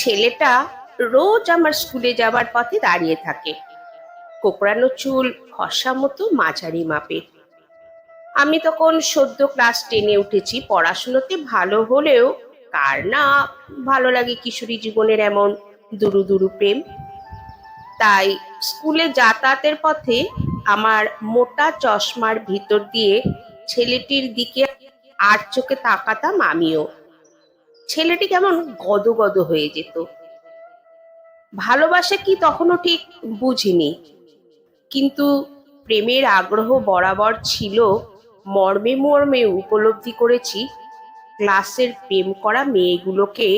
ছেলেটা রোজ আমার স্কুলে যাবার পথে দাঁড়িয়ে থাকে। কোঁকড়ানো চুল, ফর্সা মতো, মাঝারি মাপের। আমি তখন সদ্য ক্লাস 10-এ উঠেছি। পড়াশুনোতে ভালো হলেও কার না ভালো লাগে কিশোরী জীবনের এমন দুরু দুরু প্রেম। তাই স্কুলে যাতায়াতের পথে আমার মোটা চশমার ভিতর দিয়ে ছেলেটির দিকে আর চোখে তাকাতাম আমিও। ছেলেটি কেমন গদগদ হয়ে যেত। ভালোবাসা কি তখনও ঠিক বুঝিনি, কিন্তু প্রেমের আগ্রহ বরাবর ছিল। মর্মে মর্মে উপলব্ধি করেছি ক্লাসের প্রেম করা মেয়েগুলোকে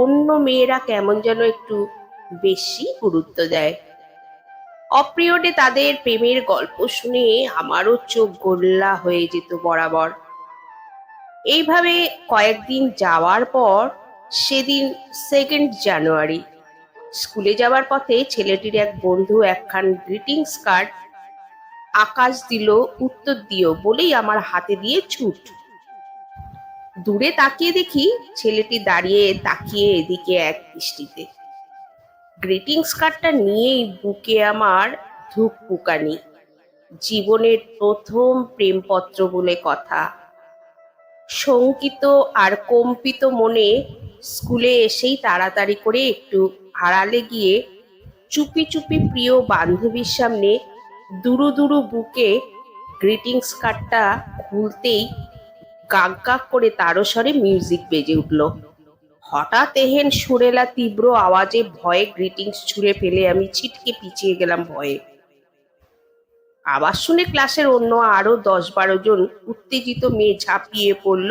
অন্য মেয়েরা কেমন যেন একটু বেশি গুরুত্ব দেয়। অপ্রিয়ডে তাদের প্রেমের গল্প শুনে আমারও চোখ গোল্লা হয়ে যেত বরাবর। এইভাবে কয়েকদিন যাওয়ার পর সেদিন 2nd জানুয়ারি স্কুলে যাওয়ার পথে ছেলেটির এক বন্ধু একখান গ্রিটিংস কার্ড আকাশ দিল, উত্তর দিও বলেই আমার হাতে দিয়ে ছুট। দূরে তাকিয়ে দেখি ছেলেটি দাঁড়িয়ে তাকিয়ে এদিকে এক দৃষ্টিতে। গ্রিটিংস কার্ডটা নিয়েই বুকে আমার ধুকপুকানি। জীবনের প্রথম প্রেমপত্র বলে কথা। শঙ্কিত আর কম্পিত মনে স্কুলে এসেই তাড়াতাড়ি করে একটু আড়ালে গিয়ে চুপি চুপি প্রিয় বান্ধবীর সামনে দুরু দুরু বুকে গ্রিটিংস কার্ডটা খুলতেই গাক গাক করে তারস্বরে মিউজিক বেজে উঠল। হঠাৎ এহেন সুরেলা তীব্র আওয়াজে ভয়ে গ্রিটিংস ছুঁড়ে ফেলে আমি ছিটকে পিছিয়ে গেলাম ভয়ে। আবার শুনে ক্লাসের অন্য আরো 10-12 জন উত্তেজিত মেয়ে ঝাঁপিয়ে পড়ল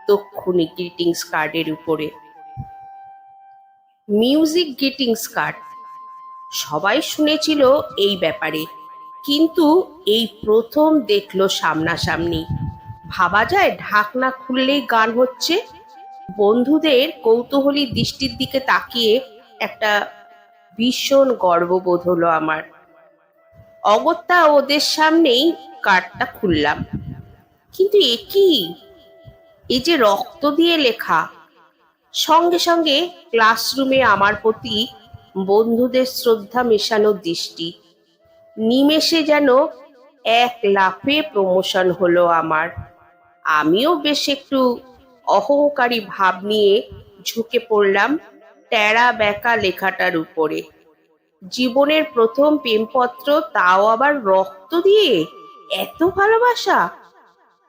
তক্ষুনি গ্রিটিংস কার্ডের উপরে। মিউজিক গ্রিটিংস কার্ড, সবাই শুনেছিল এই ব্যাপারে, কিন্তু এই প্রথম দেখলো সামনাসামনি। ভাবা যায় ঢাকনা খুললেই গান হচ্ছে। বন্ধুদের কৌতূহলী দৃষ্টির দিকে তাকিয়ে একটা ভীষণ গর্ববোধ হলো আমার। অগত্যা ওদের সামনেই কার্ডটা খুললাম, কিন্তু এ কি? এই যে রক্ত দিয়ে লেখা! সঙ্গে সঙ্গে ক্লাসরুমে আমার প্রতি বন্ধুদের শ্রদ্ধা মেশানো দৃষ্টি। নিমেষে যেন এক লাফে প্রমোশন হলো আমার। আমিও বেশ একটু অহংকারী ভাব নিয়ে ঝুঁকে পড়লাম টেরা বেঁকা লেখাটার উপরে। জীবনের প্রথম প্রেমপত্র, তাও আবার রক্ত দিয়ে! এত ভালোবাসা!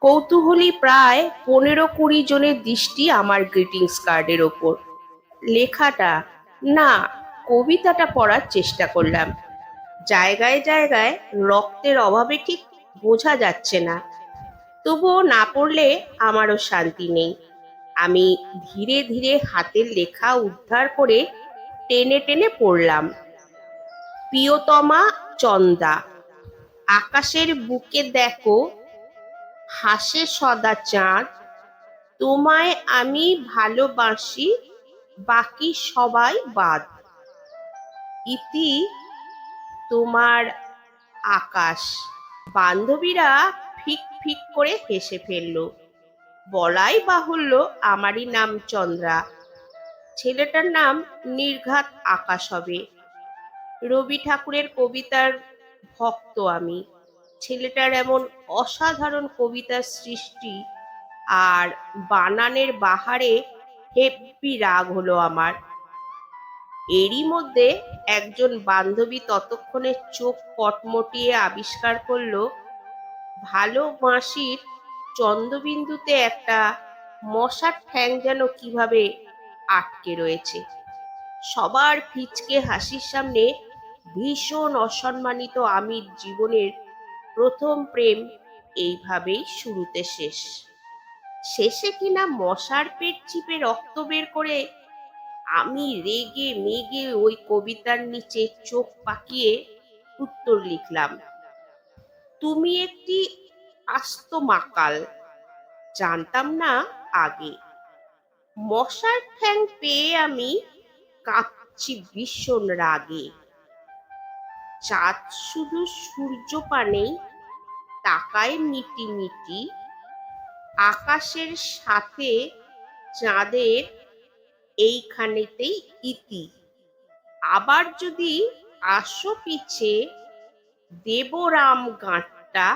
কৌতূহলী প্রায় 15-20 জনের দৃষ্টি আমার গ্রিটিংস কার্ডের ওপর। লেখাটা না, কবিতাটা পড়ার চেষ্টা করলাম। জায়গায় জায়গায় রক্তের অভাবে ঠিক বোঝা যাচ্ছে না, তবুও না পড়লে আমারও শান্তি নেই। আমি ধীরে ধীরে হাতের লেখা উদ্ধার করে টেনে টেনে পড়লাম। প্রিয়তমা চন্দা, আকাশের বুকে দেখো হাসে সদা চাঁদ, তোমায় আমি ভালোবাসি, বাকি সবাই বাদ। ইতি তোমার আকাশ। বান্ধবীরা ফিক ফিক করে হেসে ফেলল। বলাই বাহুল্য আমারই নাম চন্দ্রা, ছেলেটার নাম নির্ঘাত আকাশ হবে। রবি ঠাকুরের কবিতার ভক্ত আমি। ছেলেটার এমন অসাধারণ কবিতার সৃষ্টি আর বানানের বাহারে হেব্বি রাগ হলো আমার। এরই মধ্যে একজন বান্ধবী ততক্ষণে চোখ কটমটিয়ে আবিষ্কার করলো ভালো বাঁশির চন্দ্রবিন্দুতে একটা মশার ঠ্যাং যেন কিভাবে আটকে রয়েছে। সবার ফিচকে হাসির সামনে ভীষণ অসম্মানিত আমি জীবনের প্রথম প্রেম এইভাবেই শুরুতে শেষ। শেষে কিনা মশার পেট চিপে রক্ত বের করে আমি রেগে মেগে ওই কবিতার নিচে চোখ পাকিয়ে উত্তর লিখলাম, তুমি একটি আস্ত মাকাল, জানতাম না আগে। মশার ঠ্যাং পেয়ে আমি কাঁপছি ভীষণ রাগে। চাঁদ শুধু সূর্য পানেই তাকায় মিটি মিটি, আকাশের সাথে চাঁদের এইখানেতেই ইতি। আবার যদি আসো পিছে দেবরাম গাঁটটা,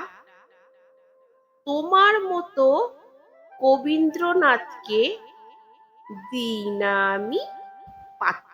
তোমার মতো কবীন্দ্রনাথকে দিই না আমি পাত্তা।